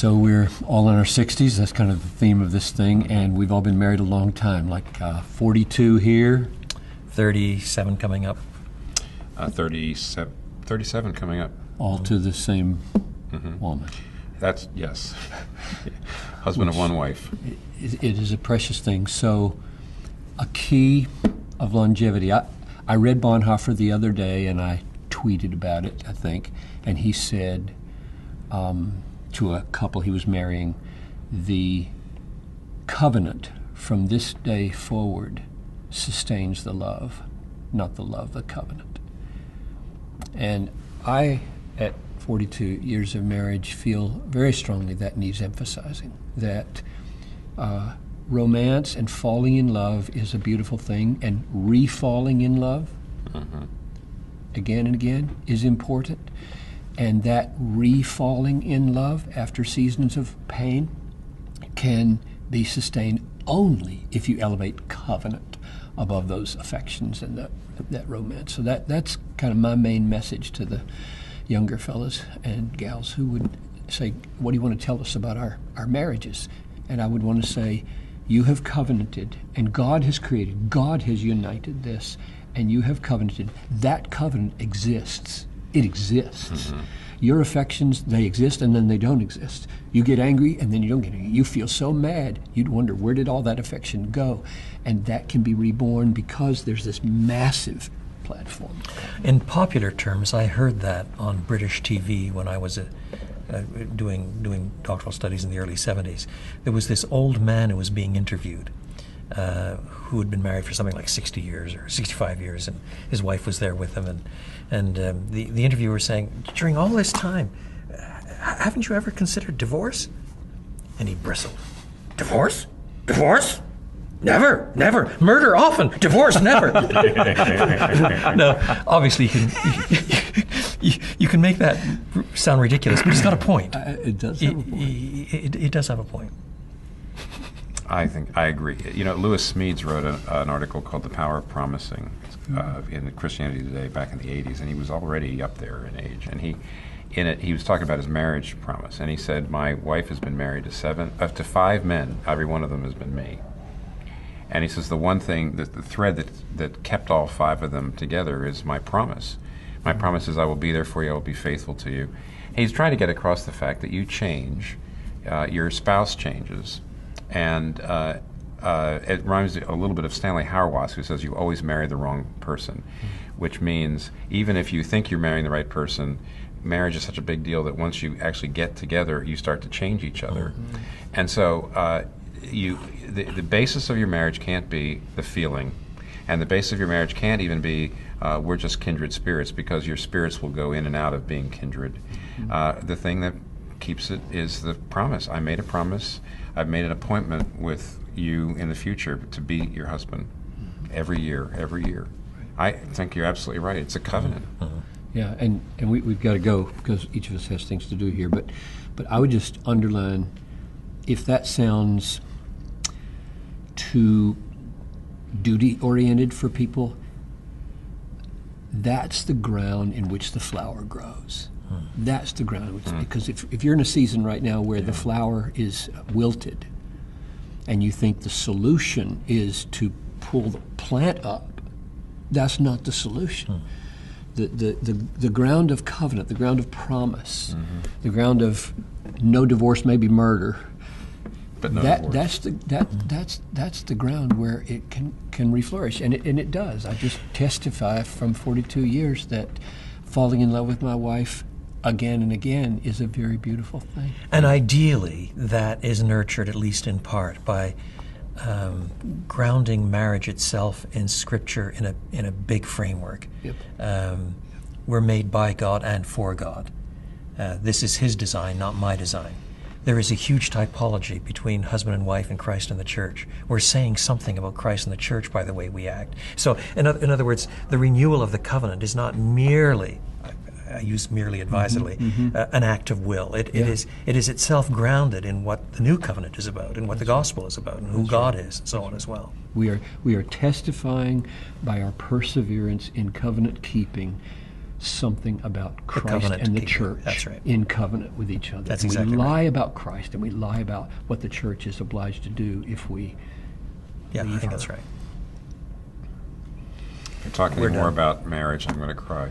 So we're all in our 60s. That's kind of the theme of this thing, and we've all been married a long time, like 42 here. 37 coming up. 37 coming up. All to the same woman. That's, yes. Husband of one wife. It is a precious thing. So a key of longevity. I read Bonhoeffer the other day, and I tweeted about it, I think, and he said to a couple he was marrying, the covenant from this day forward sustains the love, not the love, the covenant. And I, at 42 years of marriage, feel very strongly that needs emphasizing, that romance and falling in love is a beautiful thing, and re-falling in love again and again is important. And that re-falling in love after seasons of pain can be sustained only if you elevate covenant above those affections and that romance. So that's kind of my main message to the younger fellas and gals who would say, what do you want to tell us about our marriages? And I would want to say, you have covenanted, and God has created, God has united this, and you have covenanted. That covenant exists. It exists. Your affections, they exist and then they don't exist. You get angry and then you don't get angry. You feel so mad, you'd wonder, where did all that affection go? And that can be reborn because there's this massive platform. In popular terms, I heard that on British TV when I was doing doctoral studies in the early 70s. There was this old man who was being interviewed who had been married for something like 60 years or 65 years, and his wife was there with him. And the interviewer was saying, during all this time, haven't you ever considered divorce? And he bristled. Divorce? Divorce? Never, never. Murder often, divorce never. Now, obviously you can make that sound ridiculous, but he's got a point. It does have a point. It does have a point. I agree. You know, Lewis Smedes wrote an article called "The Power of Promising" in Christianity Today back in the '80s, and he was already up there in age. And he was talking about his marriage promise, and he said, "My wife has been married to 5 men. Every one of them has been me." And he says the one thing, the thread that kept all 5 of them together is my promise. My promise is I will be there for you. I will be faithful to you. And he's trying to get across the fact that you change, your spouse changes. And it reminds me a little bit of Stanley Hauerwas, who says you always marry the wrong person, which means even if you think you're marrying the right person, marriage is such a big deal that once you actually get together, you start to change each other. And so the basis of your marriage can't be the feeling, and the basis of your marriage can't even be we're just kindred spirits, because your spirits will go in and out of being kindred. The thing that keeps it is the promise. I made a promise. I've made an appointment with you in the future to be your husband every year. I think you're absolutely right. It's a covenant. Yeah, and we've got to go because each of us has things to do here. But I would just underline, if that sounds too duty-oriented for people, that's the ground in which the flower grows. That's the ground, because if you're in a season right now where the flower is wilted, and you think the solution is to pull the plant up, that's not the solution. The ground of covenant, the ground of promise, the ground of no divorce, maybe murder. But no that's the ground where it can reflourish, and it does. I just testify from 42 years that falling in love with my wife again and again is a very beautiful thing. And ideally, that is nurtured, at least in part, by grounding marriage itself in Scripture in a big framework. Yep. We're made by God and for God. This is His design, not my design. There is a huge typology between husband and wife and Christ and the church. We're saying something about Christ and the church by the way we act. So, in other words, the renewal of the covenant is not merely, I use merely advisedly, an act of will. It is itself grounded in what the new covenant is about, and what the gospel is about, and who God is, and so on as well. We are testifying by our perseverance in covenant keeping something about Christ covenant and the keeper. church That's right. in covenant with each other. That's And exactly we right. lie about Christ, and we lie about what the church is obliged to do if we Yeah, I leave think her. that's right. If we're talking We're more done. about marriage, I'm going to cry.